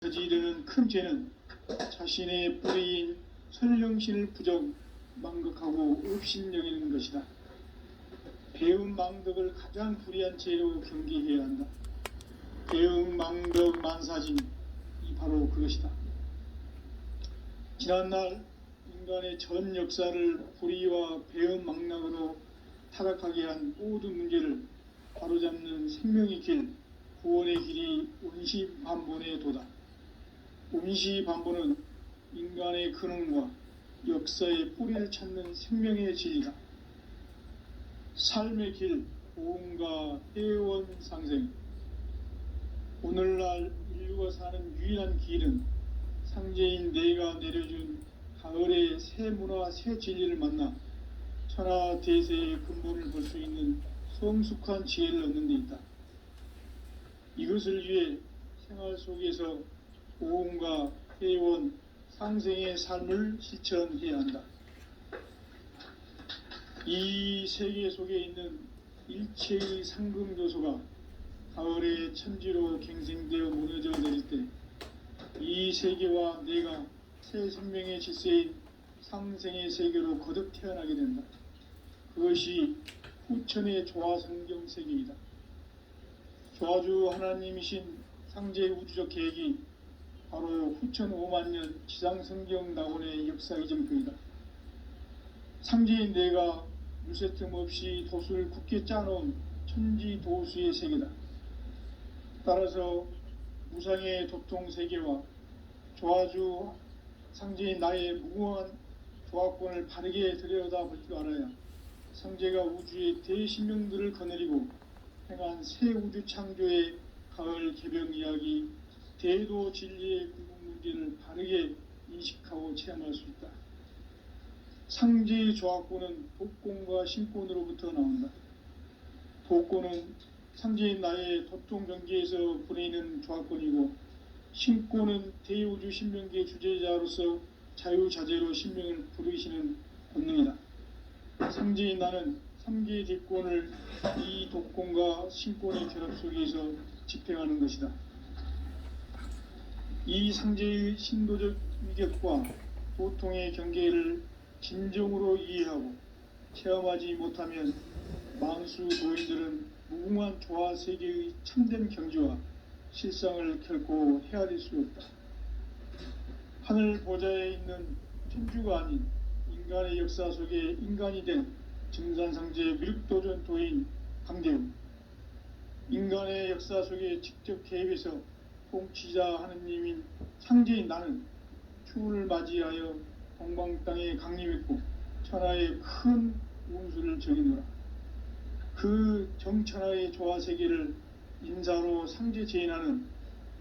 저지르는 큰 죄는 자신의 뿌리인 선령신을 부정, 망극하고 업신여기는 것이다. 배운 망덕을 가장 불의한 죄로 경계해야 한다. 배운 망덕 만사짐이 바로 그것이다. 지난날 인간의 전 역사를 불의와 배은 망락으로 타락하게 한 모든 문제를 바로잡는 생명의 길, 구원의 길이 온시반본의 도다. 온시반본은 인간의 근원과 역사의 뿌리를 찾는 생명의 진리다. 삶의 길, 보험과 회원 상생. 오늘날 인류가 사는 유일한 길은 상제인 내가 내려준 가을의 새 문화, 새 진리를 만나 천하 대세의 근본을 볼 수 있는 성숙한 지혜를 얻는 데 있다. 이것을 위해 생활 속에서 보험과 회원, 상생의 삶을 실천해야 한다. 이 세계 속에 있는 일체의 상금교소가 가을의 천지로 갱생되어 무너져 내릴 때 이 세계와 내가 새 생명의 질서인 상생의 세계로 거듭 태어나게 된다. 그것이 후천의 조화성경 세계이다. 조화주 하나님이신 상제의 우주적 계획이 바로 후천 5만년 지상성경 낙원의 역사 이정표이다. 상제인 내가 물새틈 없이 도수를 굳게 짜놓은 천지도수의 세계다. 따라서 무상의 도통 세계와 조화주 상제인 나의 무궁한 조화권을 바르게 들여다볼 줄 알아야 상제가 우주의 대신명들을 거느리고 행한 새 우주 창조의 가을 개벽 이야기, 대도 진리의 궁극 문제를 바르게 인식하고 체험할 수 있다. 상제의 조화권은 독권과 신권으로부터 나온다. 독권은 상제인 나의 도통 경계에서 부리는 조화권이고, 신권은 대우주 신명계의 주제자로서 자유자재로 신명을 부르시는 본능이다. 상제인 나는 3개의 대권을 이 독권과 신권의 결합 속에서 집행하는 것이다. 이 상제의 신도적 위격과 도통의 경계를 진정으로 이해하고 체험하지 못하면 만수 도인들은 무궁한 조화 세계의 참된 경지와 실상을 결코 헤아릴 수 없다. 하늘 보좌에 있는 천주가 아닌 인간의 역사 속에 인간이 된 증산상제 미륵도전 도인 강대우, 인간의 역사 속에 직접 개입해서 통치자 하느님인 상제인 나는 추운을 맞이하여 동방 땅에 강림했고 천하의 큰 운수를 적이노라. 그 정천하의 조화세계를 인사로 상제 제인하는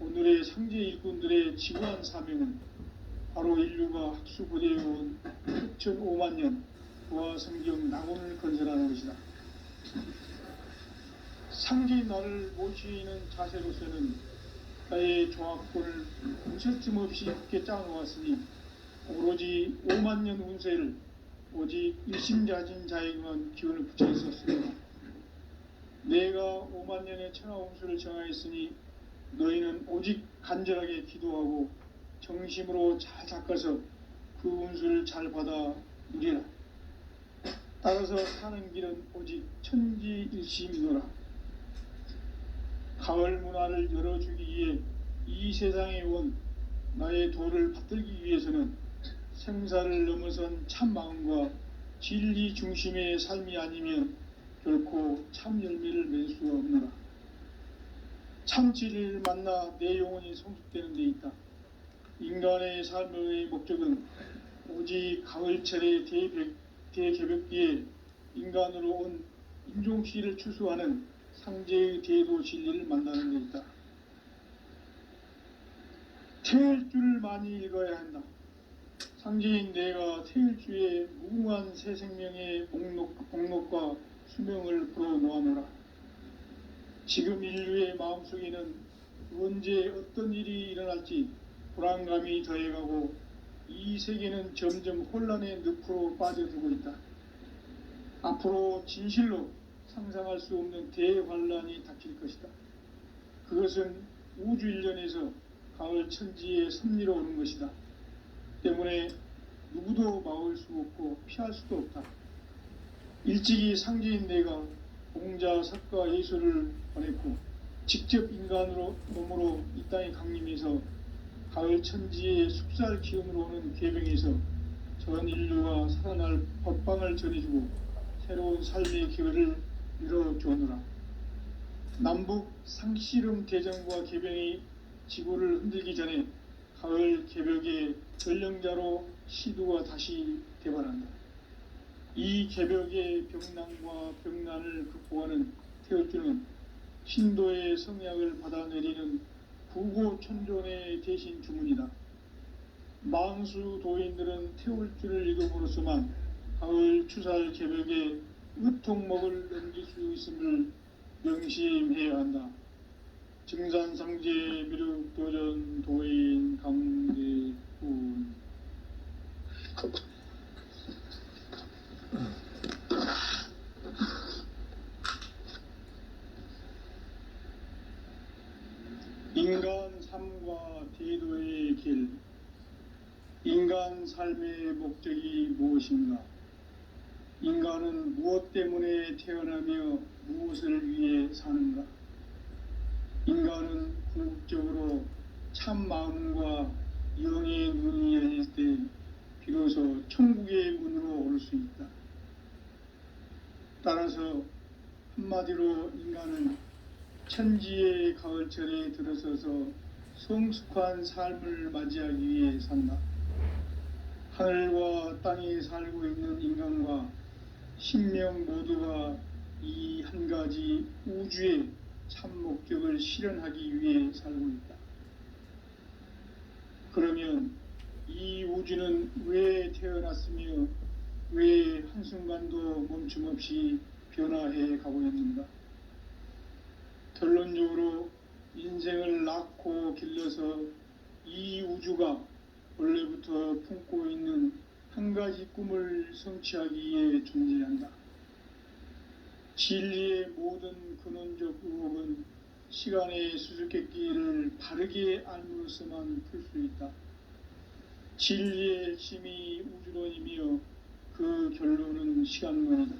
오늘의 상제 일꾼들의 지구한 사명은 바로 인류가 학수고대해온 6,5만년 조화성경 낙원을 건설하는 것이다. 상제인 나를 모시는 자세로서는 나의 조화권을 무쇠틈 없이 굳게 짜놓았으니 오로지 5만년 운세를 오직 일심자진 자에게만 기운을 붙여 있었습니다. 내가 5만년의 천하 운수를 정하였으니 너희는 오직 간절하게 기도하고 정심으로 잘 닦아서 그 운수를 잘 받아 누리라. 따라서 사는 길은 오직 천지일심이노라. 가을 문화를 열어주기 위해 이 세상에 온 나의 도를 받들기 위해서는 생사를 넘어선 참 마음과 진리 중심의 삶이 아니면 결코 참 열매를 맺을 수가 없노라. 참 진리를 만나 내 영혼이 성숙되는 데 있다. 인간의 삶의 목적은 오직 가을철의 대개벽기에 인간으로 온 인종시를 추수하는 상제의 대도 진리를 만나는 데 있다. 태일주를 많이 읽어야 한다. 상제인 내가 태일주의 무궁한 새 생명의 목록과 수명을 불어놓아노라. 지금 인류의 마음속에는 언제 어떤 일이 일어날지 불안감이 더해가고 이 세계는 점점 혼란의 늪으로 빠져들고 있다. 앞으로 진실로 상상할 수 없는 대환란이 닥칠 것이다. 그것은 우주 일련에서 가을 천지의 섭리로 오는 것이다. 때문에 누구도 막을 수 없고 피할 수도 없다. 일찍이 상제인 내가 공자, 석가, 예수를 보냈고 직접 인간으로 몸으로 이 땅에 강림해서 가을 천지의 숲살 기운으로 오는 계병에서 전 인류가 살아날 법방을 전해주고 새로운 삶의 기회를 열어주었노라. 남북 상씨름 대전과 계병이 지구를 흔들기 전에 가을 개벽의 전령자로 시두가 다시 대발한다. 이 개벽의 병난과 병난을 극복하는 태울주는 신도의 성약을 받아내리는 부고천존의 대신 주문이다. 망수 도인들은 태울주를 읽음으로써만 가을 추살 개벽의 으통목을 넘길 수 있음을 명심해야 한다. 증산상제 미륵도전 도인 강대훈. 인간 삶과 대도의 길. 인간 삶의 목적이 무엇인가? 인간은 무엇 때문에 태어나며 무엇을 위해 사는가? 인간은 궁극적으로 참 마음과 영의 눈이 열릴 때 비로소 천국의 문으로 올 수 있다. 따라서 한마디로 인간은 천지의 가을철에 들어서서 성숙한 삶을 맞이하기 위해 산다. 하늘과 땅에 살고 있는 인간과 신명 모두가 이 한 가지 우주의 참 목적을 실현하기 위해 살고 있다. 그러면 이 우주는 왜 태어났으며 왜 한순간도 멈춤 없이 변화해 가고 있는가? 결론적으로 인생을 낳고 길러서 이 우주가 원래부터 품고 있는 한 가지 꿈을 성취하기 위해 존재한다. 진리의 모든 근원적 의혹은 시간의 수수께끼를 바르게 알므로써만 풀 수 있다. 진리의 핵심이 우주론이며 그 결론은 시간론이다.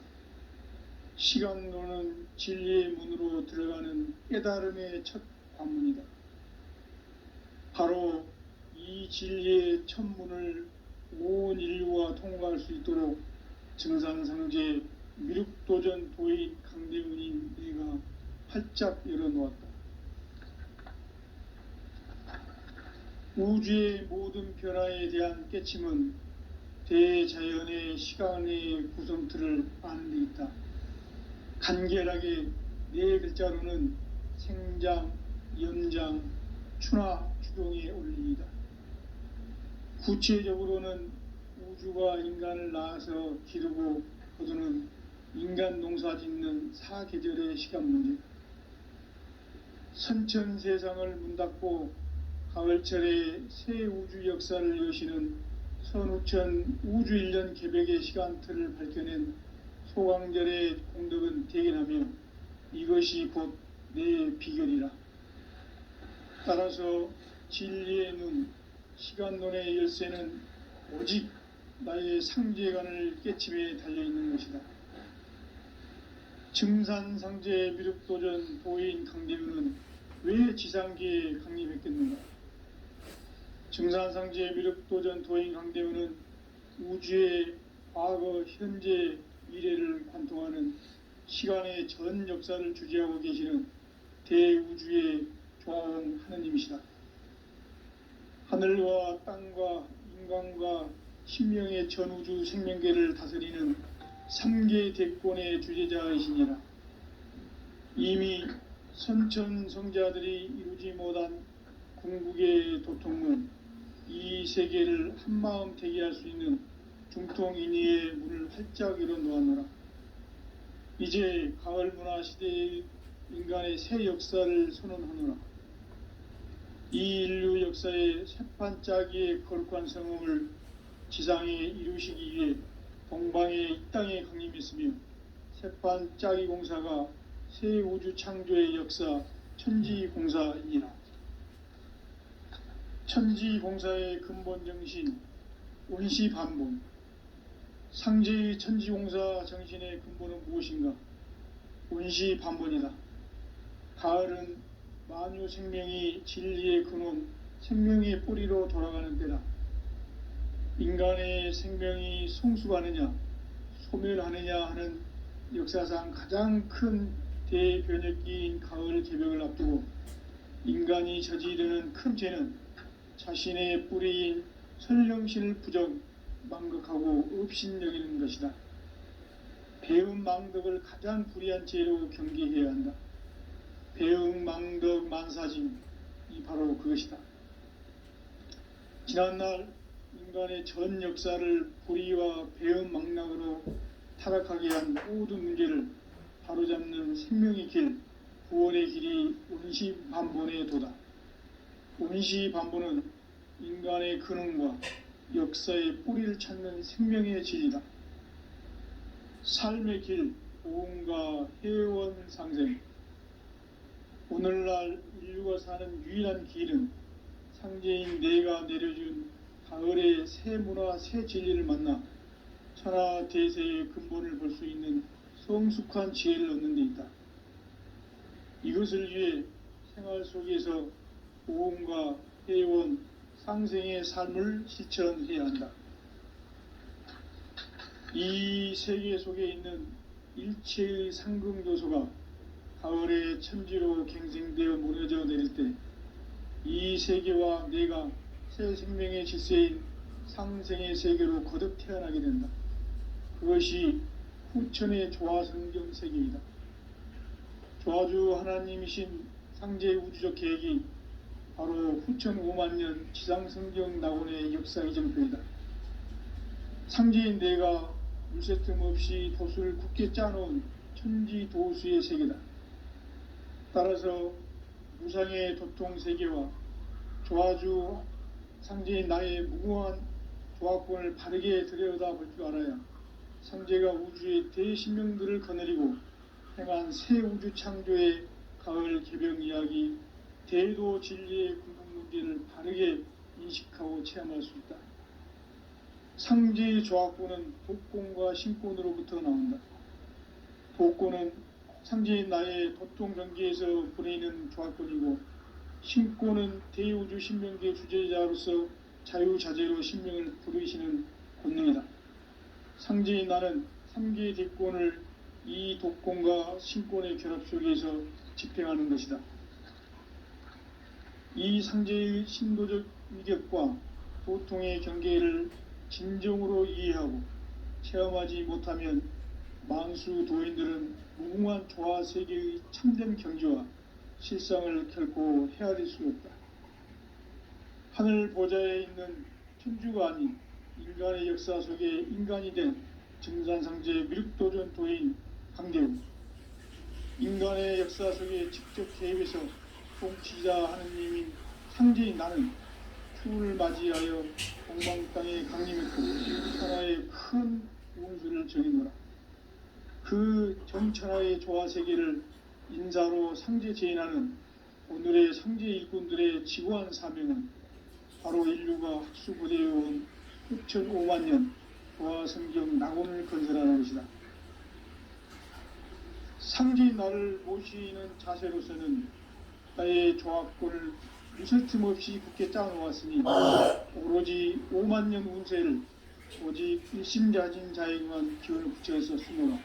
시간론은 진리의 문으로 들어가는 깨달음의 첫 관문이다. 바로 이 진리의 첫 문을 온 인류가 통과할 수 있도록 증산상제 미륵도전 도인 강대훈인 내가 활짝 열어놓았다. 우주의 모든 변화에 대한 깨침은 대자연의 시간의 구성틀을 아는 데 있다. 간결하게 네 글자로는 생장, 연장, 추나 추동의 원리이다. 구체적으로는 우주가 인간을 낳아서 기르고 거두는 인간 농사 짓는 사계절의 시간 문제. 선천 세상을 문닫고 가을철에 새 우주 역사를 여시는 선우천 우주 1년 개벽의 시간틀을 밝혀낸 소강절의 공덕은 대견하며 이것이 곧 내 비결이라. 따라서 진리의 눈, 시간론의 열쇠는 오직 나의 상제관을 깨침에 달려있는 것이다. 증산상제 미륵도전 도인 강대훈은 왜 지상계에 강림했겠는가? 증산상제 미륵도전 도인 강대훈은 우주의 과거, 현재, 미래를 관통하는 시간의 전 역사를 주재하고 계시는 대우주의 조화원 하느님이시다. 하늘과 땅과 인간과 신명의 전우주 생명계를 다스리는 3계 대권의 주재자이시니라. 이미 선천성자들이 이루지 못한 궁극의 도통은 이 세계를 한마음 대기할 수 있는 중통인의의 문을 활짝 열어놓았노라. 이제 가을 문화 시대의 인간의 새 역사를 선언하노라. 이 인류 역사의 새판짜기의 거룩한 성음을 지상에 이루시기 위해 동방의 이 땅에 강림했으며 새판짜기 공사가 새 우주 창조의 역사 천지공사이니라. 천지봉사의 근본 정신 온시반본. 상제의 천지봉사 정신의 근본은 무엇인가? 온시반본이다. 가을은 만유 생명이 진리의 근원, 생명의 뿌리로 돌아가는 때다. 인간의 생명이 성숙하느냐 소멸하느냐 하는 역사상 가장 큰 대변혁기인 가을 개벽을 앞두고 인간이 저지르는 큰 죄는 자신의 뿌리인 선령신을 부정 망각하고 업신여기는 것이다. 배음 망덕을 가장 불의한 죄로 경계해야 한다. 배음 망덕 만사짐이 바로 그것이다. 지난날 인간의 전 역사를 불의와 배음 망락으로 타락하게 한 모든 문제를 바로잡는 생명의 길, 구원의 길이 온시반본의 도다. 온시반본은 인간의 근원과 역사의 뿌리를 찾는 생명의 진리다. 삶의 길, 보험과 회원 상생. 오늘날 인류가 사는 유일한 길은 상제인 내가 내려준 가을의 새 문화, 새 진리를 만나 천하 대세의 근본을 볼 수 있는 성숙한 지혜를 얻는 데 있다. 이것을 위해 생활 속에서 보험과 회원, 상생의 삶을 실천해야 한다. 이 세계 속에 있는 일체의 상금 요소가 가을의 천지로 갱생되어 무너져 내릴 때 이 세계와 내가 새 생명의 질서인 상생의 세계로 거듭 태어나게 된다. 그것이 후천의 조화성경 세계이다. 조화주 하나님이신 상제의 우주적 계획이 바로 후천 5만년 지상성경 낙원의 역사 이정표이다. 상제인 내가 물새 틈 없이 도수를 굳게 짜놓은 천지 도수의 세계다. 따라서 무상의 도통 세계와 조화주 상제인 나의 무궁한 조화권을 바르게 들여다볼 줄 알아야 상제가 우주의 대신명들을 거느리고 행한 새 우주 창조의 가을 개벽 이야기, 대도 진리의 근본 문제를 바르게 인식하고 체험할 수 있다. 상제의 조화권은 독권과 신권으로부터 나온다. 독권은 상제인 나의 도통 경계에서 보내는 조화권이고, 신권은 대우주 신명계 주제자로서 자유자재로 신명을 부르시는 권능이다. 상제인 나는 3개의 대권을 이 독권과 신권의 결합 속에서 집행하는 것이다. 이 상제의 신도적 위격과 도통의 경계를 진정으로 이해하고 체험하지 못하면 만수 도인들은 무궁한 조화 세계의 참된 경지와 실상을 결코 헤아릴 수 없다. 하늘 보좌에 있는 천주가 아닌 인간의 역사 속에 인간이 된 증산상제 미륵도전 도인 강대우, 인간의 역사 속에 직접 개입해서 통치자 하느님인 상제인 나는 추운을 맞이하여 동방 땅에 강림했고 천하의 큰 운수를 정해노라. 그 정천하의 조화 세계를 인사로 상제 제인하는 오늘의 상제 일꾼들의 지구한 사명은 바로 인류가 학수고대해온 6,500년 조화 성경 낙원을 건설하는 것이다. 상제인 나를 모시는 자세로서는 나의 조합권을 무술 틈 없이 굳게 짜놓았으니 오로지 5만년 운세를 오직 일심자진 자에게만 기원을 붙여서 쓰노라.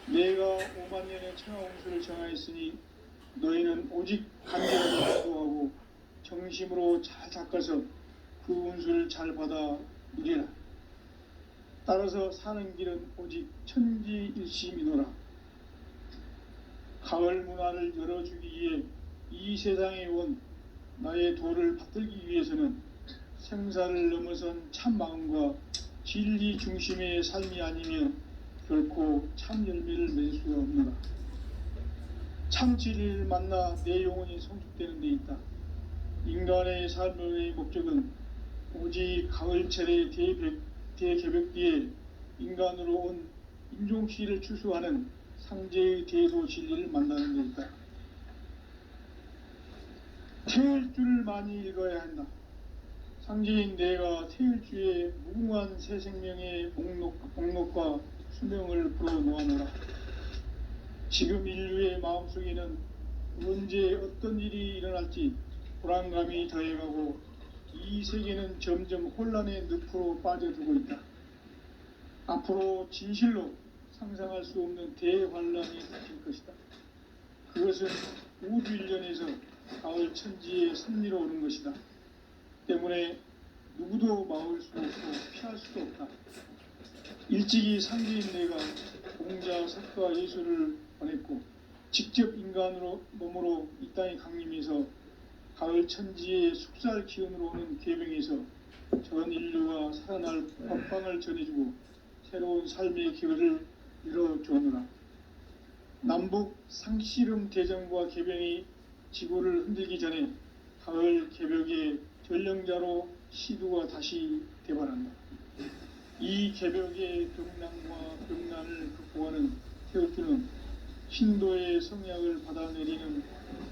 내가 5만년의 천하 운수를 정하였으니 너희는 오직 간절하게 기도하고 정심으로 잘 닦아서 그 운수를 잘 받아 누리라. 따라서 사는 길은 오직 천지일심이노라. 가을 문화를 열어주기 위해 이 세상에 온 나의 도를 받들기 위해서는 생사를 넘어선 참 마음과 진리 중심의 삶이 아니면 결코 참 열매를 맺을 수가 없노라. 참 진리를 만나 내 영혼이 성숙되는 데 있다. 인간의 삶의 목적은 오직 가을철의 대개벽 뒤에 인간으로 온 인종시를 추수하는 상제의 대도 진리를 만나는 데 있다. 태일주를 많이 읽어야 한다. 상제인 내가 태일주의 무궁한 새 생명의 목록과 수명을 불어놓아노라. 지금 인류의 마음속에는 언제 어떤 일이 일어날지 불안감이 더해가고 이 세계는 점점 혼란의 늪으로 빠져들고 있다. 앞으로 진실로 상상할 수 없는 대환란이 닥칠 것이다. 그것은 우주 일련에서 가을 천지의 섭리로 오는 것이다. 때문에 누구도 막을 수 없고 피할 수도 없다. 일찍이 상제인 내가 공자, 석가, 예수를 보냈고 직접 인간으로 몸으로 이 땅에 강림해서 가을 천지의 숙살 기운으로 오는 계명에서 전 인류가 살아날 법방을 전해주고 새로운 삶의 기회를 열어주느라. 남북 상씨름 대전과 개병이 지구를 흔들기 전에 가을 개벽의 전령자로 시두가 다시 대발한다. 이 개벽의 병난과 병난을 극복하는 태극주는 신도의 성약을 받아내리는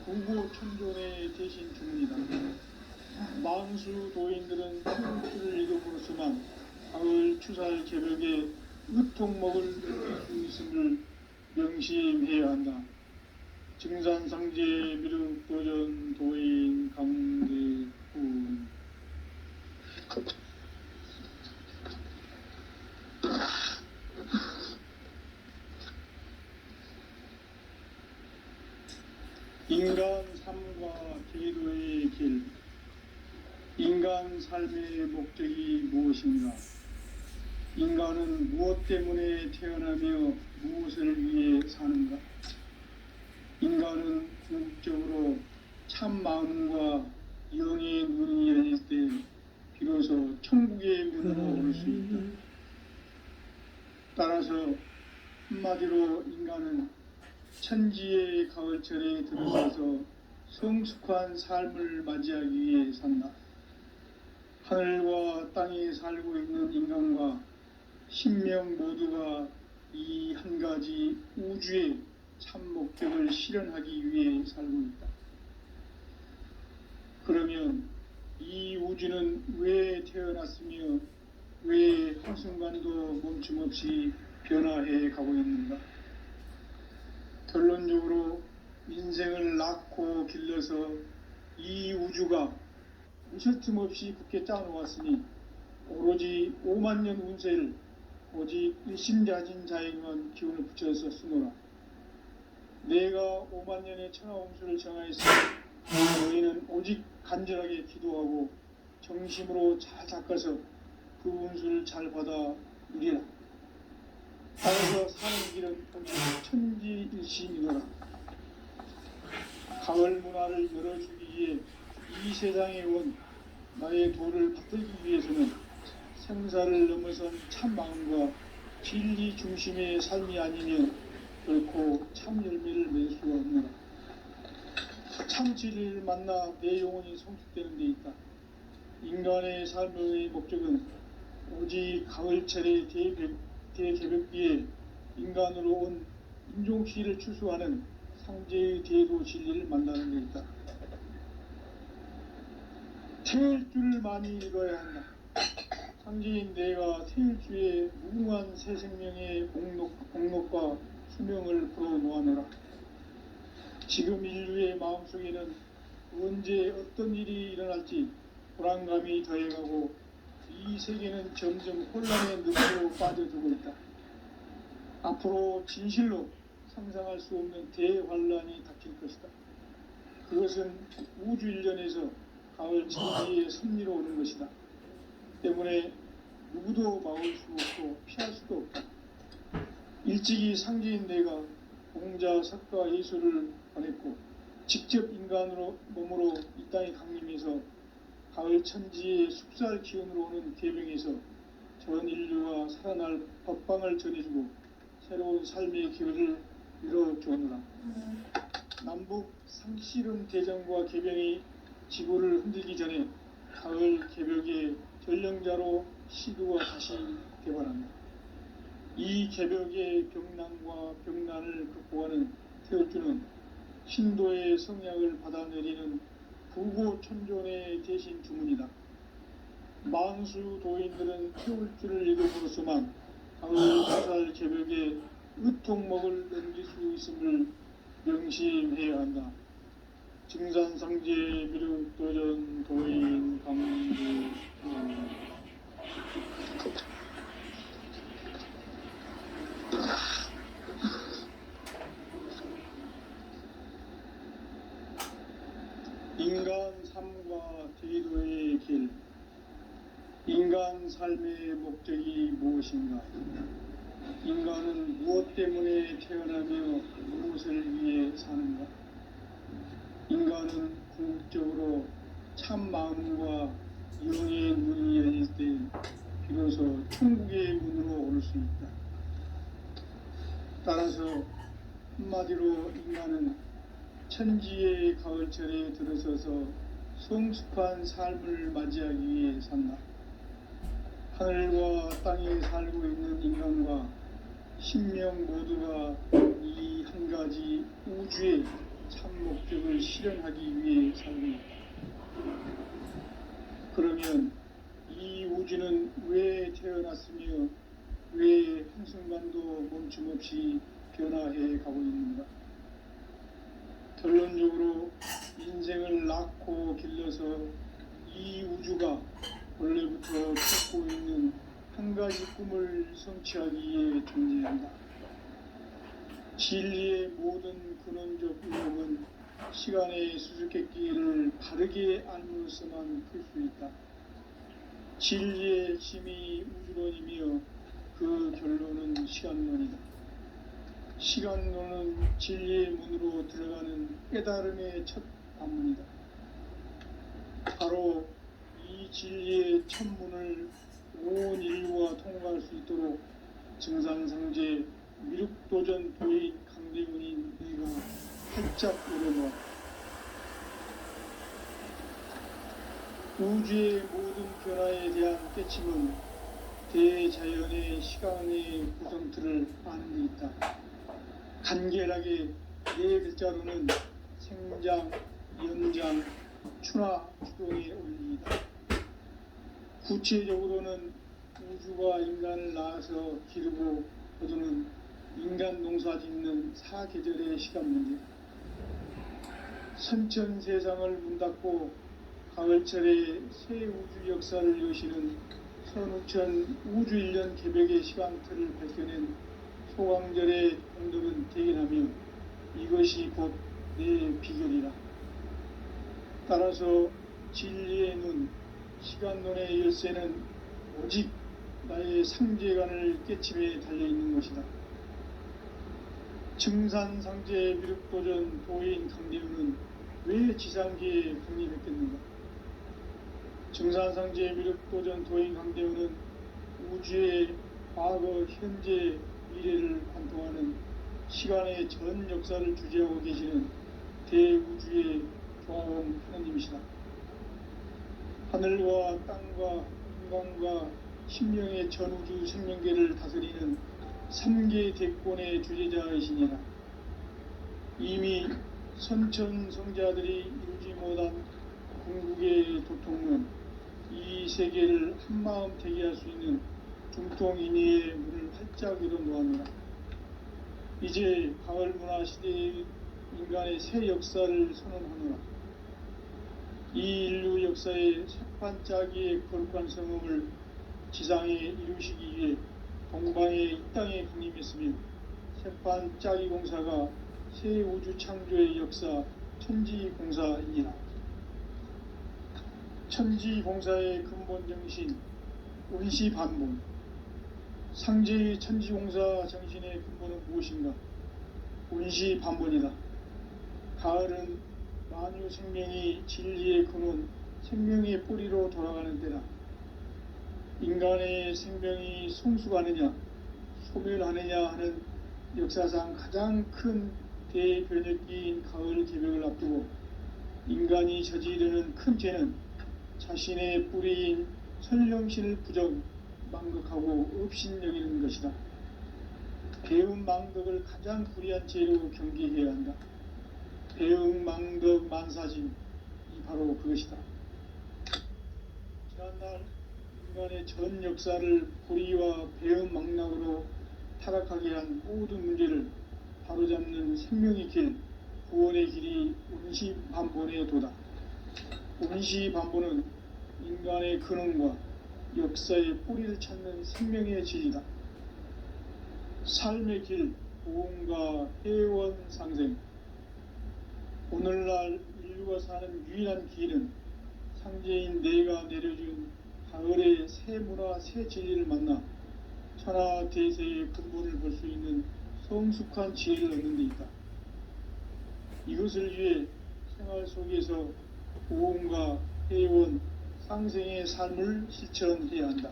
구고천존의 대신 주문이다. 망수 도인들은 태극주를 읽음으로써만 가을 추살 개벽의 으통목을 느낄 수 있음을 명심해야 한다. 증산상제 미륵도전 도인 강대훈. 인간 삶과 기도의 길. 인간 삶의 목적이 무엇인가? 인간은 무엇 때문에 태어나며 무엇을 위해 사는가? 인간은 궁극적으로 참 마음과 영의 눈이 열릴 때 비로소 천국의 문으로 올 수 있다. 따라서 한마디로 인간은 천지의 가을철에 들어서서 성숙한 삶을 맞이하기 위해 산다. 하늘과 땅에 살고 있는 인간과 신명 모두가 이 한 가지 우주의 참 목적을 실현하기 위해 살고 있다. 그러면 이 우주는 왜 태어났으며 왜 한순간도 멈춤없이 변화해 가고 있는가? 결론적으로 인생을 낳고 길러서 이 우주가 무실 틈 없이 굳게 짜놓았으니 오로지 5만 년 운세를 오직 일심자진 자에게만 기운을 붙여서 쓰노라. 내가 5만 년의 천하운수를 정하였으니 너희는 오직 간절하게 기도하고 정심으로 잘 닦아서 그 운수를 잘 받아 누리라. 따라서 사는 길은 오직 천지일심이노라. 가을 문화를 열어주기 위해 이 세상에 온 나의 도를 받들기 위해서는 생사를 넘어선 참 마음과 진리 중심의 삶이 아니면 결코 참 열매를 맺을 수가 없노라. 참 진리를 만나 내 영혼이 성숙되는 데 있다. 인간의 삶의 목적은 오직 가을철의 대개벽기에 인간으로 온 인종시를 추수하는 상제의 대도 진리를 만나는 데 있다. 태일주를 많이 읽어야 한다. 상제인 내가 태일주의 무궁한 새 생명의 목록과 수명을 불어놓아노라. 지금 인류의 마음속에는 언제 어떤 일이 일어날지 불안감이 더해가고 이 세계는 점점 혼란의 늪으로 빠져들고 있다. 앞으로 진실로 상상할 수 없는 대환란이 닥칠 것이다. 그것은 우주 일련에서 가을 천지의 섭리로 오는 것이다. 때문에 누구도 막을 수 없고 피할 수도 없다. 일찍이 상제인 내가 공자, 석가, 예수를 보냈고 직접 인간으로 몸으로 이 땅에 강림해서 가을 천지의 숙살 기운으로 오는 계명에서 전 인류가 살아날 법방을 전해주고 새로운 삶의 기회를 열어주느라. 남북 상씨름 대전과 개병이 지구를 흔들기 전에 가을 개벽의 전령자로 시두가 다시 대발한다. 이 개벽의 병난과 병난을 극복하는 태극주는 신도의 성약을 받아내리는 부고천존의 대신 주문이다. 만수 도인들은 태울 줄을 읽음으로써만 가을 화살 개벽에 으통먹을 넘길 수 있음을 명심해야 한다. 증산상제 미륵도전 도인 강주 인간 삶과 제도의 길. 인간 삶의 목적이 무엇인가? 인간은 무엇 때문에 태어나며 무엇을 위해 사는가? 인간은 궁극적으로 참 마음과 영의 문이 열릴 때 비로소 천국의 문으로 오를 수 있다. 따라서 한마디로 인간은 천지의 가을철에 들어서서 성숙한 삶을 맞이하기 위해 산다. 하늘과 땅에 살고 있는 인간과 신명 모두가 이 한 가지 우주의 참 목적을 실현하기 위해 살고 있다. 그러면 이 우주는 왜 태어났으며 왜 한순간도 멈춤없이 변화해 가고 있는가? 결론적으로 인생을 낳고 길러서 이 우주가 원래부터 갖고 있는 한 가지 꿈을 성취하기 위해 존재한다. 진리의 모든 근원적 의욕은 시간의 수수께끼를 바르게 알므로서만 클 수 있다. 진리의 힘이 우주론이며 그 결론은 시간론이다. 시간론은 진리의 문으로 들어가는 깨달음의 첫 관문이다. 바로 이 진리의 첫 문을 온 인류가 통과할 수 있도록 증산상제 미륵도전 도인 강대문인 네가 활짝 열어놓았다. 우주의 모든 변화에 대한 깨침은 대자연의 시간의 구성틀을 아는 데 있다. 간결하게 네 글자로는 생장, 연장, 추나 추동의 원리이다. 구체적으로는 우주가 인간을 낳아서 기르고 거두는 인간 농사 짓는 사계절의 시간 문제다. 선천 세상을 문 닫고 가을철에 새 우주 역사를 여시는 선우천 우주 1년 개벽의 시간틀을 밝혀낸 소강절의 공덕은 대견하며 이것이 곧 내 비결이라. 따라서 진리의 눈, 시간론의 열쇠는 오직 나의 상제관을 깨침에 달려있는 것이다. 증산상제 미륵도전 도인 강대우는 왜 지상계에 강림했겠는가? 증산상제 미륵도전 도인 강대우는 우주의 과거, 현재, 미래를 관통하는 시간의 전 역사를 주재하고 계시는 대우주의 조화원 하느님이시다. 하늘과 땅과 인간과 신명의 전우주 생명계를 다스리는 3계 대권의 주제자이시니라. 이미 선천성자들이 이루지 못한 궁극의 도통론, 이 세계를 한마음 되게 할 수 있는 중통인의의 문을 활짝 열어놓았노라. 이제 가을 문화 시대의 인간의 새 역사를 선언하노라. 이 인류 역사의 새판짜기의 거룩한 성음을 지상에 이루시기 위해 동방의 이 땅에 강림했으며 새판짜기 공사가 새 우주 창조의 역사 천지공사이니라. 천지공사의 근본 정신 원시반본. 상제의 천지공사 정신의 근본은 무엇인가? 원시반본이다. 가을은 만유 생명이 진리의 근원, 생명의 뿌리로 돌아가는 때다. 인간의 생명이 성숙하느냐, 소멸하느냐 하는 역사상 가장 큰 대변혁기인 가을 개벽을 앞두고 인간이 저지르는 큰 죄는 자신의 뿌리인 선령신을 부정, 망극하고 업신여기는 것이다. 배움 망덕을 가장 불의한 죄로 경계해야 한다. 배움 망덕 만사진, 이 바로 그것이다. 지난날 인간의 전 역사를 불의와 배은망락으로 타락하게 한 모든 문제를 바로잡는 생명의 길, 구원의 길이 운시반본의 도다. 운시반본은 인간의 근원과 역사의 뿌리를 찾는 생명의 진리다. 삶의 길, 보험과 회원 상생. 오늘날 인류가 사는 유일한 길은 상제인 내가 내려준 가을의 새 문화, 새 진리를 만나 천하 대세의 근본을 볼 수 있는 성숙한 지혜를 얻는 데 있다. 이것을 위해 생활 속에서 보험과 회원, 상생의 삶을 실천해야 한다.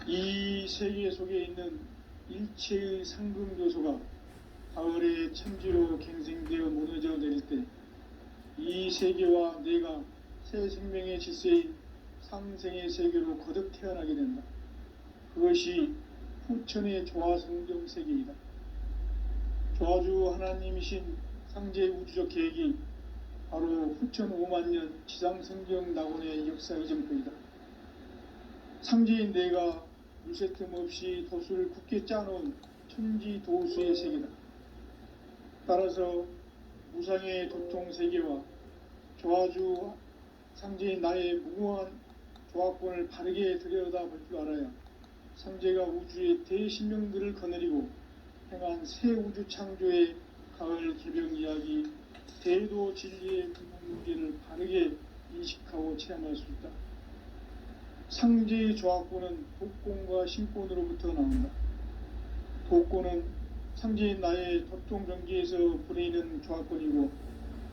이 세계 속에 있는 일체의 상금 요소가 가을의 천지로 갱생되어 무너져 내릴 때 이 세계와 내가 새 생명의 질서인 상생의 세계로 거듭 태어나게 된다. 그것이 후천의 조화성경 세계이다. 조화주 하나님이신 상제 우주적 계획이 바로 후천 5만년 지상성경 낙원의 역사 이전표이다. 상제인 내가 물새틈 없이 도수를 굳게 짜놓은 천지도수의 세계다. 따라서 무상의 도통세계와 조화주 상제인 나의 무궁한 조합권을 바르게 들여다볼 줄 알아야 상제가 우주의 대신명들을 거느리고 행한 새 우주 창조의 가을 개병 이야기, 대도 진리의 근본 문제를 바르게 인식하고 체험할 수 있다. 상제의 조합권은 독권과 신권으로부터 나온다. 독권은 상제인 나의 도통경계에서 부리는 조합권이고,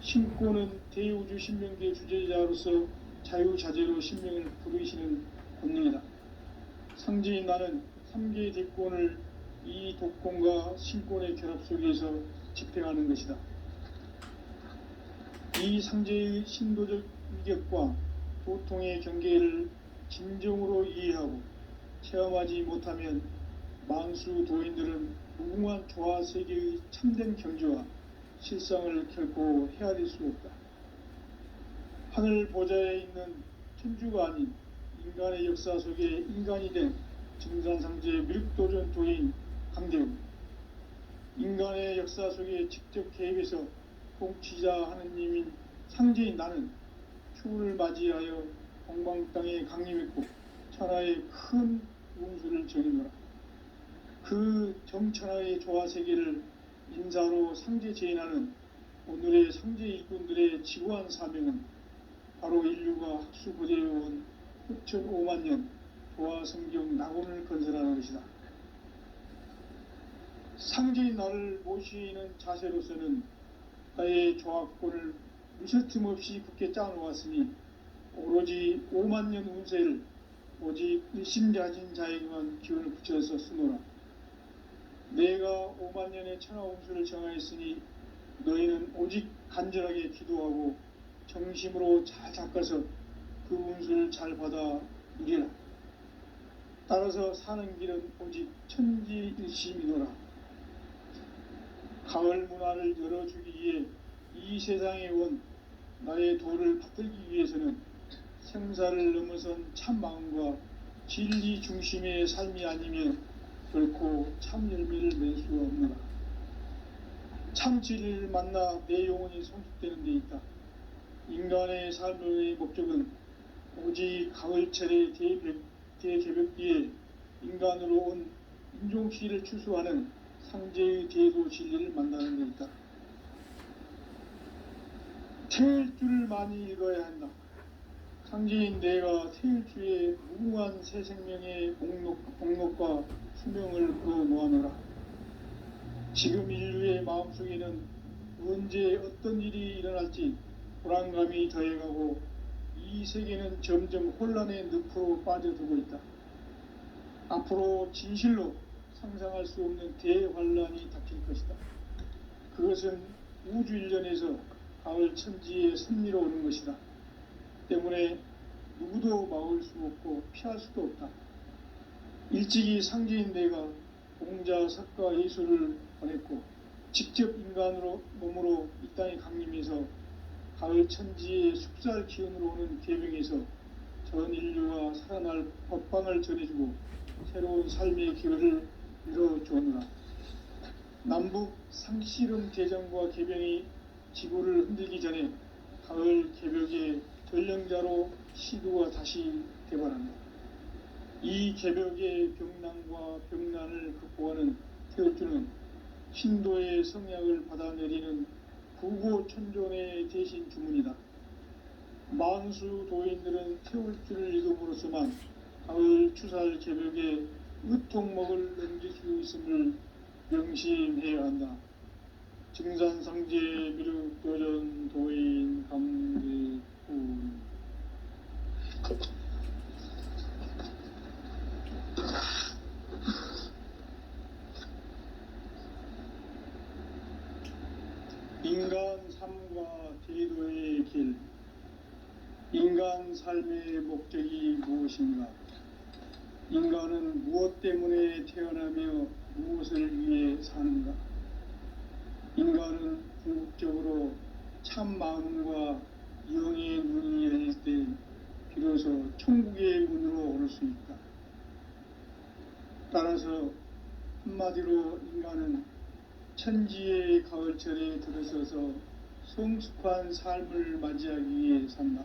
신권은 대우주 신명계 주제자로서 자유자재로 신명을 부르시는 권능이다. 상제인 나는 3개의 대권을 이 독권과 신권의 결합 속에서 집행하는 것이다. 이 상제의 신도적 위격과 도통의 경계를 진정으로 이해하고 체험하지 못하면 만수 도인들은 무궁한 조화 세계의 참된 경지와 실상을 결코 헤아릴 수 없다. 하늘 보좌에 있는 천주가 아닌 인간의 역사 속에 인간이 된 증산상제 미륵도전 도인 강대우, 인간의 역사 속에 직접 개입해서 통치자 하느님인 상제인 나는 추후를 맞이하여 동방 땅에 강림했고 천하의 큰 운수를 정해노라. 그 정천하의 조화세계를 인사로 상제 제인하는 오늘의 상제 일꾼들의 지구한 사명은 바로 인류가 학수고대해온 후천 5만년 조화성경 낙원을 건설하는 것이다. 상제인 나를 모시는 자세로서는 나의 조합권을 무쇠틈 없이 굳게 짜놓았으니 오로지 5만년 운세를 오직 일심자진 자에게만 기운을 붙여서 쓰노라. 내가 5만년의 천하 운수를 정하였으니 너희는 오직 간절하게 기도하고 정심으로 잘 닦아서 그 운수를 잘 받아 누리라. 따라서 사는 길은 오직 천지일심이노라. 가을 문화를 열어주기 위해 이 세상에 온 나의 도를 받들기 위해서는 생사를 넘어선 참 마음과 진리 중심의 삶이 아니면 결코 참 열매를 낼 수 없노라. 참 진리를 만나 내 영혼이 성숙되는 데 있다. 인간의 삶의 목적은 오직 가을철의 대개벽기에 인간으로 온 인종시를 추수하는 상제의 대도 진리를 만나는 데 있다. 태일주를 많이 읽어야 한다. 상제인 내가 태일주의 무궁한 새 생명의 목록과 수명을 그어 놓아노라. 지금 인류의 마음속에는 언제 어떤 일이 일어날지 불안감이 더해가고 이 세계는 점점 혼란의 늪으로 빠져들고 있다. 앞으로 진실로 상상할 수 없는 대환란이 닥칠 것이다. 그것은 우주 일련에서 가을 천지의 섭리로 오는 것이다. 때문에 누구도 막을 수 없고 피할 수도 없다. 일찍이 상제인 내가 공자, 석가, 예수를 보냈고 직접 인간으로 몸으로 이 땅에 강림해서 가을 천지의 숲살 기운으로 오는 계명에서 전 인류가 살아날 법방을 전해주고 새로운 삶의 기회를 열어주오느라. 남북 상씨름 대전과 개병이 지구를 흔들기 전에 가을 개벽의 전령자로 시도가 다시 대발한다. 이 개벽의 병난과 병난을 극복하는 태울주는 신도의 성약을 받아내리는 구고천존의 대신 주문이다. 만수 도인들은 태울주를 읽음으로써만 가을 추살 개벽의 의통목을 넘길 수 있음을 명심해야 한다. 증산상제 미륵도전 도인 강대훈. 인간 삶과 제도의 길. 인간 삶의 목적이 무엇인가? 인간은 무엇 때문에 태어나며 무엇을 위해 사는가? 인간은 궁극적으로 참 마음과 영의 문이 열릴 때 비로소 천국의 문으로 오를 수 있다. 따라서 한마디로 인간은 천지의 가을철에 들어서서 성숙한 삶을 맞이하기 위해 산다.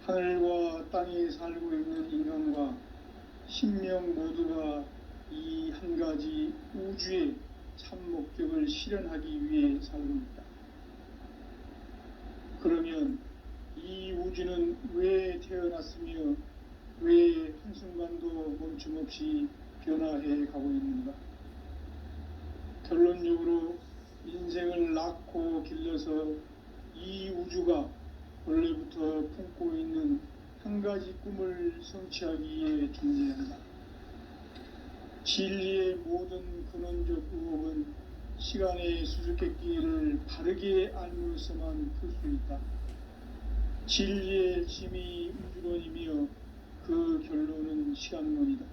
하늘과 땅에 살고 있는 인간과 신명 모두가 이 한 가지 우주의 참 목적을 실현하기 위해 살고 있다. 그러면 이 우주는 왜 태어났으며 왜 한순간도 멈춤없이 변화해 가고 있는가? 결론적으로 인생을 낳고 길러서 이 우주가 원래부터 품고 있는 한 가지 꿈을 성취하기 위해 존재한다. 진리의 모든 근원적 의혹은 시간의 수수께끼를 바르게 알므로서만 풀 수 있다. 진리의 핵심이 우주론이며 그 결론은 시간론이다.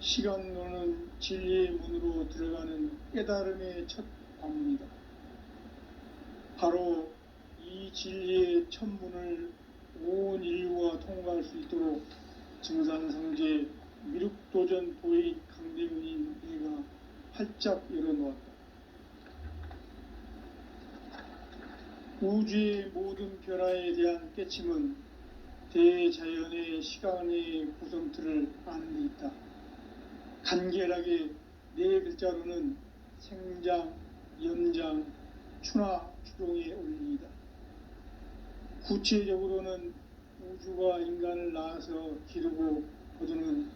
시간론은 진리의 문으로 들어가는 깨달음의 첫 관문이다. 바로 이 진리의 첫 문을 온 인류가 통과할 수 있도록 증산상제 미륵도전 도의 강대문인 내가 활짝 열어놓았다. 우주의 모든 변화에 대한 깨침은 대자연의 시간의 구성틀을 아는 데 있다. 간결하게 네 글자로는 생장, 연장, 추나 추종의 원리이다. 구체적으로는 우주가 인간을 낳아서 기르고 거두는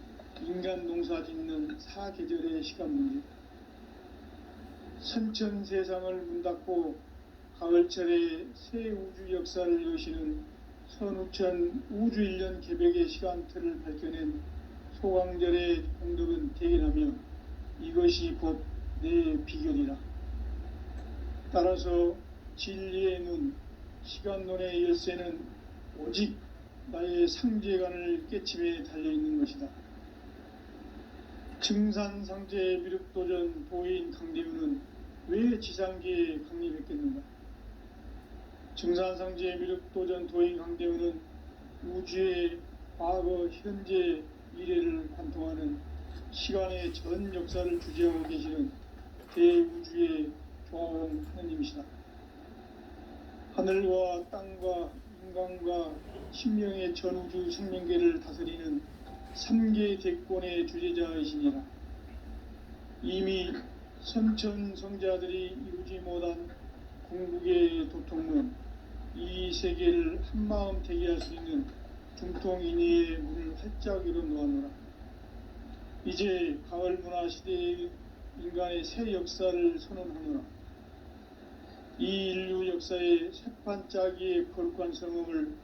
인간 농사 짓는 사계절의 시간 문제. 선천 세상을 문 닫고 가을철에 새 우주 역사를 여시는 선우천 우주 1년 개벽의 시간틀을 밝혀낸 소강절의 공덕은 대견하며 이것이 곧 내 비결이라. 따라서 진리의 눈, 시간론의 열쇠는 오직 나의 상제관을 깨침에 달려있는 것이다. 증산상제 미륵도전 도인 강대훈은 왜 지상계에 강림했겠는가? 증산상제 미륵도전 도인 강대훈은 우주의 과거, 현재, 미래를 관통하는 시간의 전 역사를 주재하고 계시는 대우주의 조화원 하느님이시다. 하늘과 땅과 인간과 신명의 전우주 생명계를 다스리는 3계 대권의 주제자이시니라. 이미 선천성자들이 이루지 못한 궁극의 도통은 이 세계를 한마음 되게 할 수 있는 중통인의의 문을 활짝 열어놓았노라. 이제 가을 문화 시대의 인간의 새 역사를 선언하노라. 이 인류 역사의 새판짜기의 거룩한 성음을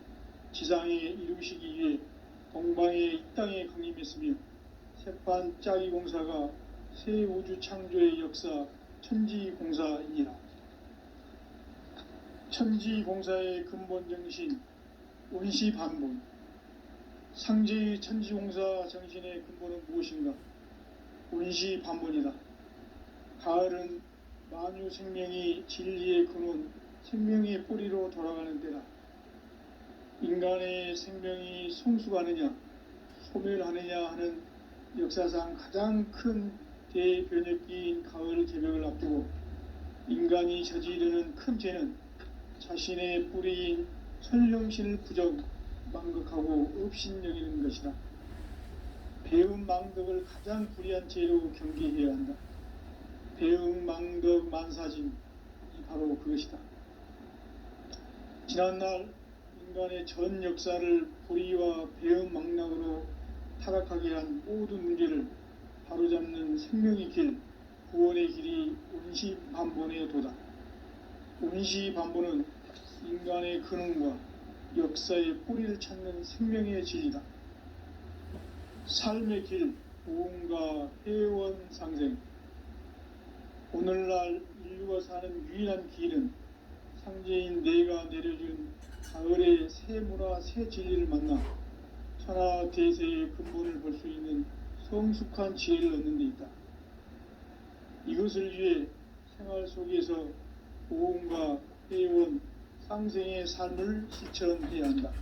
지상에 이루시기 위해 동방의 이 땅에 강림했으며 새판짜기 공사가 새 우주 창조의 역사 천지공사이니라. 천지공사의 근본 정신 원시반본. 상제의 천지공사 정신의 근본은 무엇인가? 원시반본이다. 가을은 만유 생명이 진리의 근원 생명의 뿌리로 돌아가는 때다. 인간의 생명이 성숙하느냐 소멸하느냐 하는 역사상 가장 큰 대변혁기인 가을 개벽을 앞두고 인간이 저지르는 큰 죄는 자신의 뿌리인 설령신을 부정 망극하고 업신여기는 것이다. 배은망덕을 가장 불의한 죄로 경계해야 한다. 배은망덕 만사짐이 바로 그것이다. 지난날 인간의 전 역사를 불의와 배은망락으로 타락하게 한 모든 문제를 바로잡는 생명의 길, 구원의 길이 운시반본의 도다. 운시반본은 인간의 근원과 역사의 뿌리를 찾는 생명의 진리다. 삶의 길, 보험과 회원 상생. 오늘날 인류가 사는 유일한 길은 상제인 내가 내려준 가을의 새 문화, 새 진리를 만나 천하 대세의 근본을 볼 수 있는 성숙한 지혜를 얻는 데 있다. 이것을 위해 생활 속에서 보험과 회원, 상생의 삶을 실천해야 한다.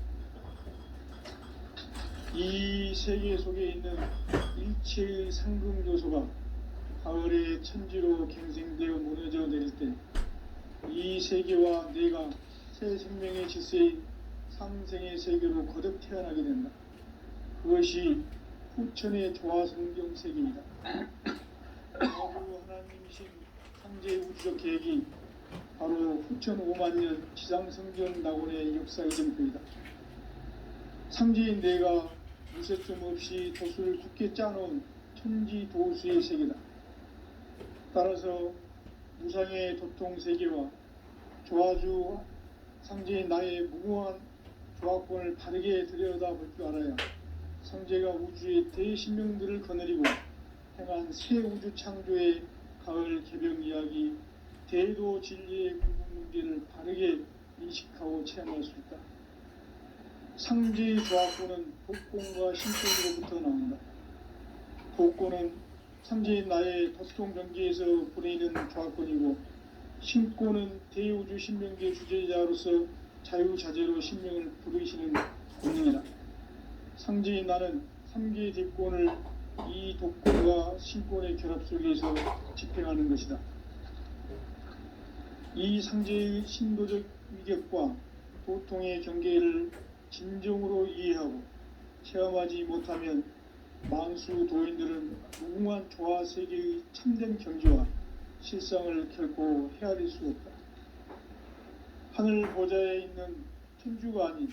이 세계 속에 있는 일체의 상금 요소가 가을의 천지로 갱생되어 무너져 내릴 때 이 세계와 내가 새 생명의 질서인 상생의 세계로 거듭 태어나게 된다. 그것이 후천의 조화성경 세계이다. 하나님이신 상제의 우주적 계획이 바로 후천 5만년 지상성경 낙원의 역사의 전표이다. 상제인 내가 무쇠점 없이 도수를 굳게 짜놓은 천지도수의 세계다. 따라서 무상의 도통 세계와 조화주 상제인 나의 무궁한 조화권을 바르게 들여다볼 줄 알아야 상제가 우주의 대신명들을 거느리고 행한 새 우주 창조의 가을 개벽 이야기 대도 진리의 궁극 문제를 바르게 인식하고 체험할 수 있다. 상제의 조화권은 복권과 신권으로부터 나온다. 복권은 상제인 나의 도통 경계에서 보내는 조화권이고 신권은 대우주 신명계 주제자로서 자유자재로 신명을 부르시는 권능이다. 상제인 나는 3개의 대권을 이 독권과 신권의 결합 속에서 집행하는 것이다. 이 상제의 신도적 위격과 도통의 경계를 진정으로 이해하고 체험하지 못하면 만수 도인들은 무궁한 조화 세계의 참된 경지와 실상을 결코 헤아릴 수 없다. 하늘 보좌에 있는 천주가 아닌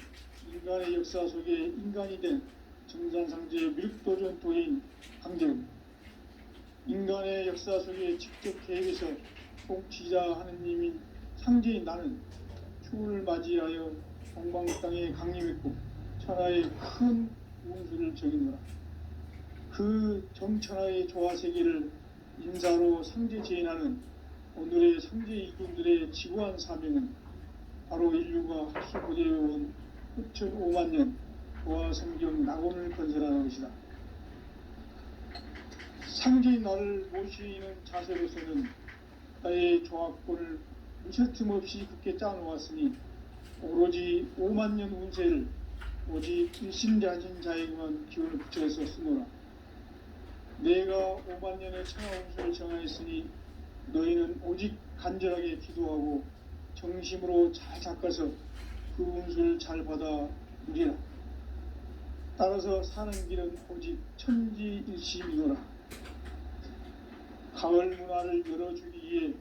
인간의 역사 속에 인간이 된 정산상제의 밀도전 도인 강재훈, 인간의 역사 속에 직접 계획해서 통치자 하느님인 상제인 나는 추운을 맞이하여 동방 땅에 강림했고 천하의 큰 운수를 정의노라. 그 정천하의 조화세계를 인사로 상제 제인하는 오늘의 상제 이군들의 지구한 사명은 바로 인류가 학수고대해온 후천 5만년 조화성경 낙원을 건설하는 것이다. 상제인 나를 모시는 자세로서는 나의 조화권을 무쇠 틈 없이 굳게 짜놓았으니 오로지 5만년 운세를 오직 일심자진 자에게만 기운을 붙여서 쓰노라. 내가 5만년의 천하 운수를 정하였으니 너희는 오직 간절하게 기도하고 정심으로 잘 닦아서 그 운수를 잘 받아 누리라. 따라서 사는 길은 오직 천지일심이노라. 가을 문화를 열어주기 위해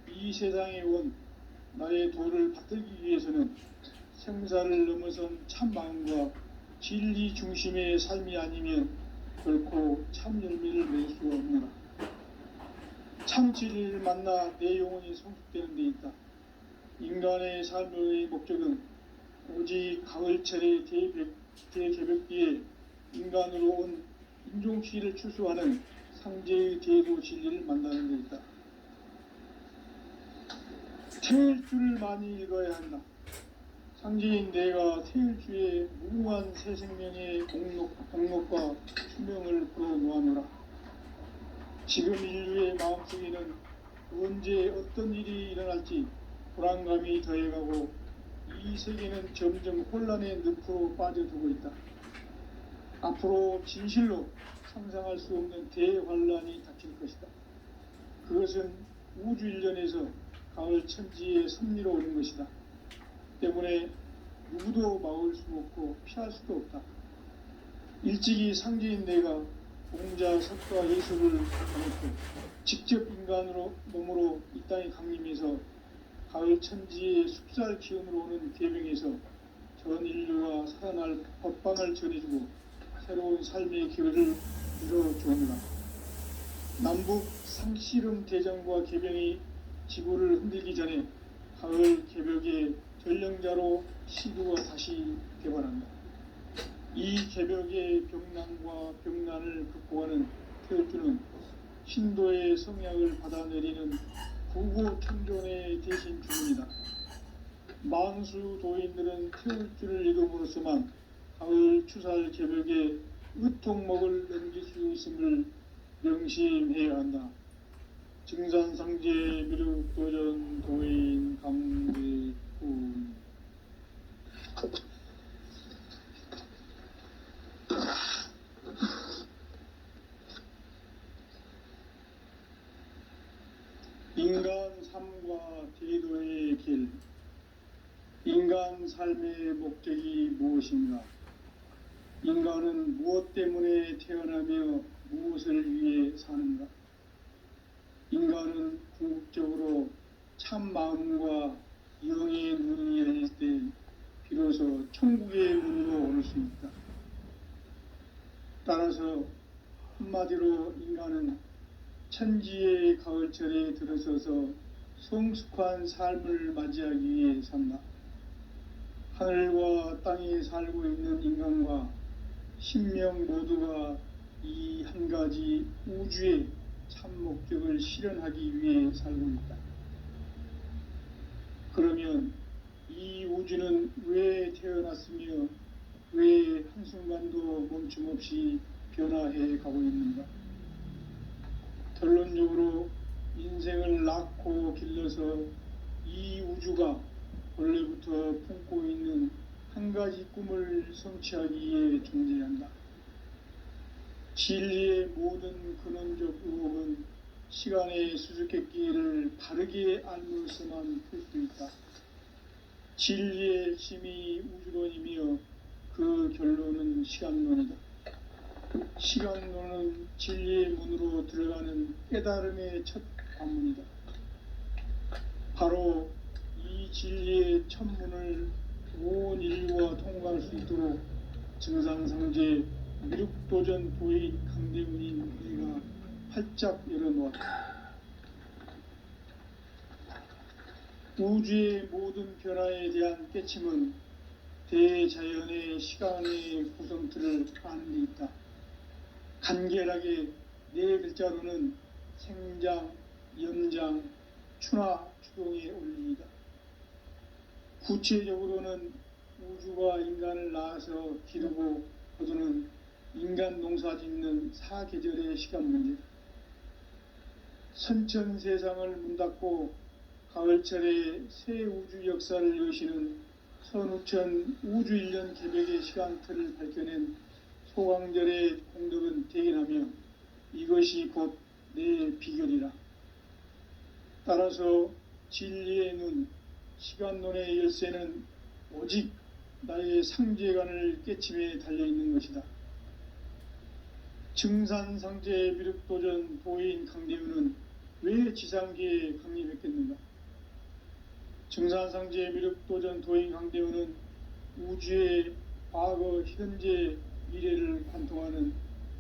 이 세상에 온 나의 도를 받들기 위해서는 생사를 넘어선 참 마음과 진리 중심의 삶이 아니면 결코 참 열매를 낼 수 없노라. 참 진리를 만나 내 영혼이 성숙되는 데 있다. 인간의 삶의 목적은 오직 가을철의 대개벽기에 인간으로 온 인종시를 추수하는 상제의 대도 진리를 만나는 데 있다. 태일주를 많이 읽어야 한다. 상제인 내가 태일주의 무궁한 새 생명의 공록과 수명을 불어놓아노라. 지금 인류의 마음속에는 언제 어떤 일이 일어날지 불안감이 더해가고 이 세계는 점점 혼란의 늪으로 빠져들고 있다. 앞으로 진실로 상상할 수 없는 대환란이 닥칠 것이다. 그것은 우주 일련에서 가을 천지의 섭리로 오는 것이다. 때문에 누구도 막을 수 없고 피할 수도 없다. 일찍이 상제인 내가 공자, 석가, 예수를 가르쳐 직접 인간으로 몸으로 이 땅에 강림해서 가을 천지의 숲살 기운으로 오는 계명에서 전 인류가 살아날 법방을 전해주고 새로운 삶의 기회를 이뤄주었노라. 남북 상씨름 대전과 개병이 지구를 흔들기 전에 가을 개벽의 전령자로 시두가 다시 개발한다. 이 개벽의 병난과 병난을 극복하는 태울주는 신도의 성약을 받아내리는 구고천존의 대신 주문이다. 만수 도인들은 태울주를 읽음으로써만 가을 추살 개벽의 으통목을 넘길 수 있음을 명심해야 한다. 증산상제 미륵도전 도인 강대훈. 인간 삶과 대도의 길. 인간 삶의 목적이 무엇인가? 인간은 무엇 때문에 태어나며 무엇을 위해 사는가? 인간은 궁극적으로 참 마음과 영의 눈이 열릴 때 비로소 천국의 문으로 오를 수 있다. 따라서 한마디로 인간은 천지의 가을철에 들어서서 성숙한 삶을 맞이하기 위해 산다. 하늘과 땅에 살고 있는 인간과 신명 모두가 이 한 가지 우주의 참 목적을 실현하기 위해 살고 있다. 그러면 이 우주는 왜 태어났으며 왜 한순간도 멈춤없이 변화해 가고 있는가? 결론적으로 인생을 낳고 길러서 이 우주가 원래부터 품고 있는 한 가지 꿈을 성취하기 위해 존재한다. 진리의 모든 근원적 의혹은 시간의 수수께끼를 바르게 알므로서만 풀 수 있다. 진리의 핵심이 우주론이며 그 결론은 시간론이다. 시간론은 진리의 문으로 들어가는 깨달음의 첫 관문이다. 바로 이 진리의 첫 문을 온 인류가 통과할 수 있도록 증상상제 미륵도전 도인 강대훈인 내가 활짝 열어놓았다. 우주의 모든 변화에 대한 깨침은 대자연의 시간의 구성틀을 아는 데 있다. 간결하게 네 글자로는 생장, 연장, 추나 추동의 원리이다. 구체적으로는 우주가 인간을 낳아서 기르고 거두는 인간 농사 짓는 사계절의 시간 문제. 선천 세상을 문닫고 가을철에 새 우주 역사를 여시는 선우천 우주 일년 개벽의 시간틀을 밝혀낸 소강절의 공덕은 대견하며 이것이 곧 내 비결이라. 따라서 진리의 눈, 시간론의 열쇠는 오직 나의 상제관을 깨침에 달려있는 것이다. 증산상제 미륵도전 도인 강대훈은 왜 지상계에 강림했겠는가? 증산상제 미륵도전 도인 강대훈은 우주의 과거, 현재, 미래를 관통하는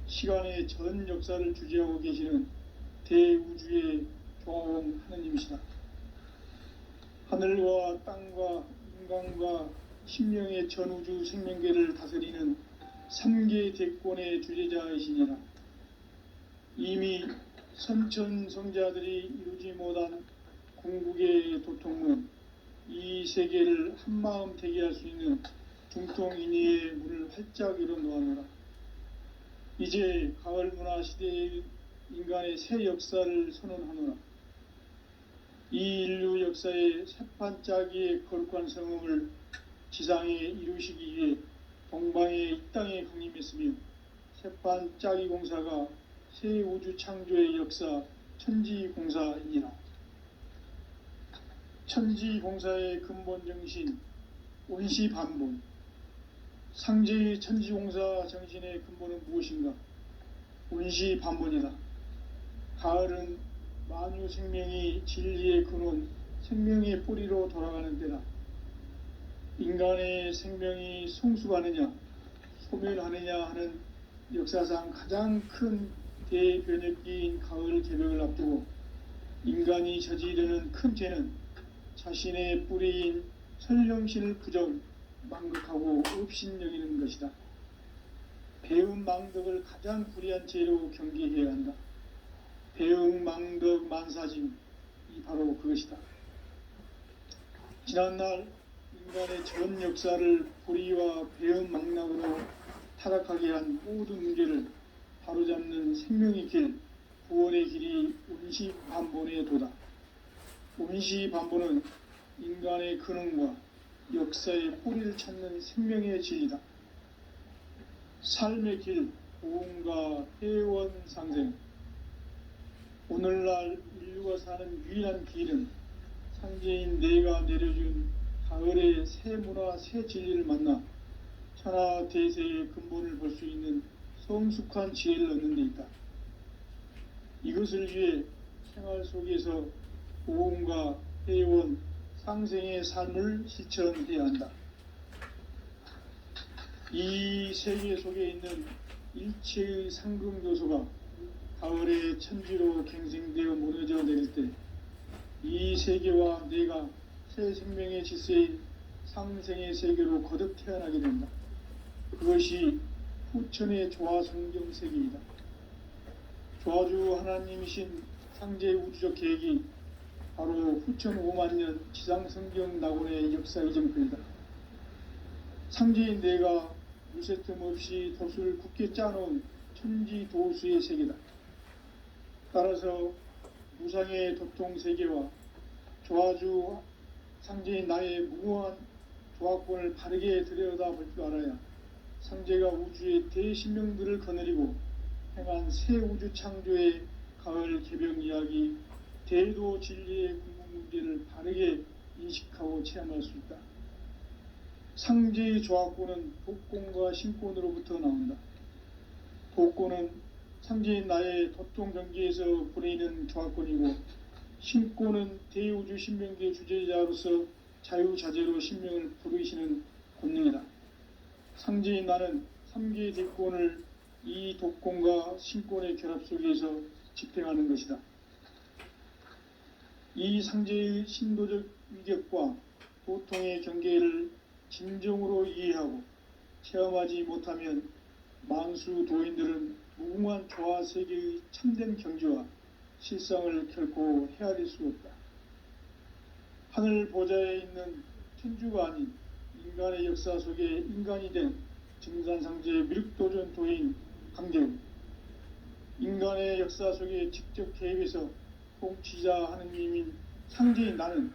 시간의 전 역사를 주재하고 계시는 대우주의 조화원 하느님이시다. 하늘과 땅과 인간과 신명의 전우주 생명계를 다스리는 3계 대권의 주재자이시니라. 이미 선천성자들이 이루지 못한 궁극의 도통은 이 세계를 한마음 되게 할 수 있는 중통인의의 문을 활짝 열어놓아노라. 이제 가을 문화 시대의 인간의 새 역사를 선언하노라. 이 인류 역사의 새판짜기의 거룩한 성음을 지상에 이루시기 위해 동방의 이 땅에 강림했으며 새판짜기 공사가 새 우주 창조의 역사 천지공사이니라. 천지공사의 근본 정신 온시반본. 상제의 천지공사 정신의 근본은 무엇인가? 온시반본이다. 가을은 만유 생명이 진리의 근원, 생명의 뿌리로 돌아가는 때다. 인간의 생명이 성숙하느냐, 소멸하느냐 하는 역사상 가장 큰 대변혁기인 가을 개벽을 앞두고 인간이 저지르는 큰 죄는 자신의 뿌리인 설령신을 부정, 망극하고 업신여기는 것이다. 배은망덕을 가장 불의한 죄로 경계해야 한다. 배은망덕 만사짐이 바로 그것이다. 지난날 인간의 전 역사를 불의와 배은망락으로 타락하게 한 모든 문제를 바로잡는 생명의 길, 구원의 길이 온시반본의 도다. 온시반본은 인간의 근원과 역사의 뿌리를 찾는 생명의 진리다. 삶의 길, 보험과 회원상생. 오늘날 인류가 사는 유일한 길은 상제인 내가 내려준 가을의 새 문화, 새 진리를 만나 천하 대세의 근본을 볼 수 있는 성숙한 지혜를 얻는 데 있다. 이것을 위해 생활 속에서 보험과 회원, 상생의 삶을 실천해야 한다. 이 세계 속에 있는 일체의 상금 요소가 가을의 천지로 갱생되어 무너져 내릴 때 이 세계와 내가 새 생명의 질서인 상생의 세계로 거듭 태어나게 된다. 그것이 후천의 조화성경 세계이다. 조화주 하나님이신 상제 우주적 계획이 바로 후천 5만년 지상성경 낙원의 역사 이정표이다. 상제인 내가 무쇠틈 없이 돛을 굳게 짜놓은 천지도수의 세계다. 따라서 무상의 도통세계와 조화주 상제인 나의 무궁한 조화권을 바르게 들여다볼 줄 알아야 상제가 우주의 대신명들을 거느리고 행한 새 우주 창조의 가을 개벽 이야기, 대도 진리의 궁극 문제를 바르게 인식하고 체험할 수 있다. 상제의 조화권은 독권과 신권으로부터 나온다. 독권은 상제인 나의 도통 경계에서 보내는 조화권이고, 신권은 대우주 신명계 주제자로서 자유자재로 신명을 부르시는 권능이다. 상제인 나는 3개의 대권을 이 독권과 신권의 결합 속에서 집행하는 것이다. 이 상제의 신도적 위격과 도통의 경계를 진정으로 이해하고 체험하지 못하면 만수 도인들은 무궁한 조화 세계의 참된 경지와 실상을 결코 헤아릴 수 없다. 하늘 보좌에 있는 천주가 아닌 인간의 역사 속에 인간이 된 증산상제의 미륵도전 도인 강재우, 인간의 역사 속에 직접 개입해서 통치자 하느님인 상제인 나는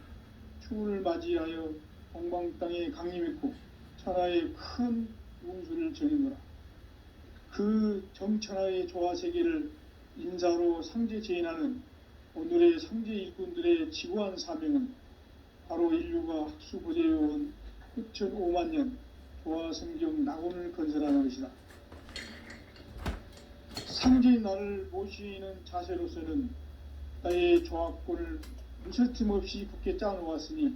추운을 맞이하여 동방 땅에 강림했고 천하의 큰 운수를 정해노라. 그 정천하의 조화세계를 인사로 상제 제인하는 오늘의 상제 일꾼들의 지구한 사명은 바로 인류가 학수고대해온 후천 5만년 조화성경 낙원을 건설하는 것이다. 상제인 나를 모시는 자세로서는 나의 조화권을 무쇠틈 없이 굳게 짜놓았으니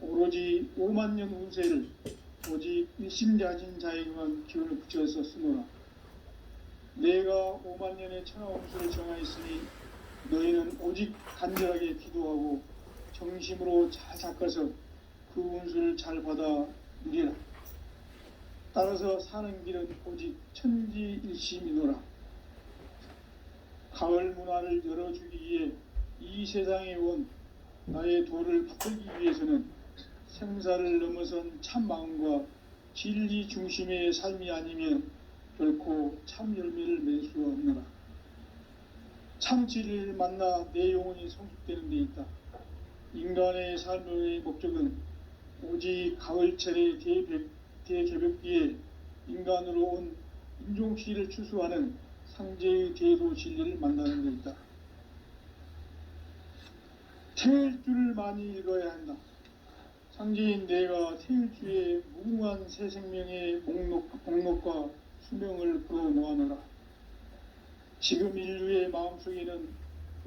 오로지 5만년 운세를 오직 일심자진 자에게만 기운을 붙여서 쓰노라. 내가 5만년의 천하운수를 정하였으니 너희는 오직 간절하게 기도하고 정심으로 잘 닦아서 그 운수를 잘 받아 누리라. 따라서 사는 길은 오직 천지일심이노라. 가을 문화를 열어주기 위해 이 세상에 온 나의 도를 받들기 위해서는 생사를 넘어선 참 마음과 진리 중심의 삶이 아니면 결코 참 열매를 맺을 수 없느라. 참 진리를 만나 내 영혼이 성숙되는 데 있다. 인간의 삶의 목적은 오직 가을철의 대개벽기에 인간으로 온 인종시를 추수하는 상제의 대도 진리를 만나는 데 있다. 태일주를 많이 읽어야 한다. 상제인 내가 태일주의 무궁한 새 생명의 목록과 수명을 풀어놓아노라. 지금 인류의 마음속에는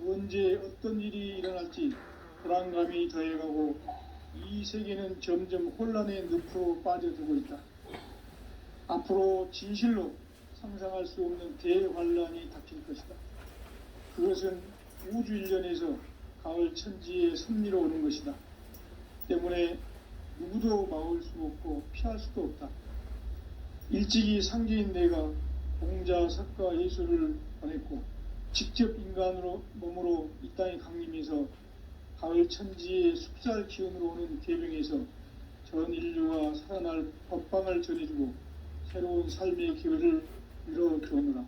언제 어떤 일이 일어날지 불안감이 더해가고 이 세계는 점점 혼란의 늪으로 빠져들고 있다. 앞으로 진실로 상상할 수 없는 대환란이 닥칠 것이다. 그것은 우주 일전에서 가을 천지의 섭리로 오는 것이다. 때문에 누구도 막을 수 없고 피할 수도 없다. 일찍이 상제인 내가 공자, 석가, 예수를 보냈고 직접 인간으로 몸으로 이 땅에 강림해서 가을 천지의 숲살 기운으로 오는 계명에서 전 인류가 살아날 법방을 전해주고 새로운 삶의 기회를 이뤄주오노라.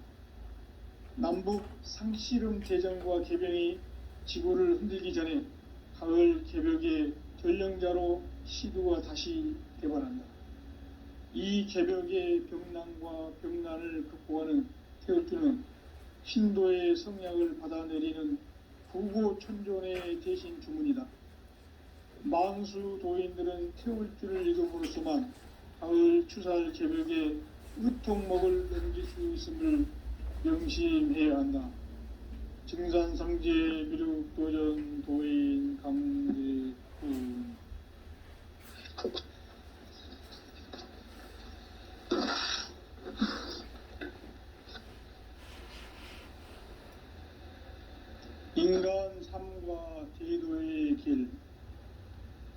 남북 상씨름 대전과 개병이 지구를 흔들기 전에 가을 개벽의 전령자로 시두가 다시 개발한다. 이 개벽의 병난과 병난을 극복하는 태울주는 신도의 성약을 받아내리는 부고천존의 대신 주문이다. 망수 도인들은 태울주를 읽음으로써만 가을 추살 개벽의 으통목을 넘길 수 있음을 명심해야 한다. 증산상제 미륵도전 도인 강대훈. 인간 삶과 제도의 길.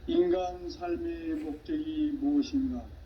인간 삶의 목적이 무엇인가?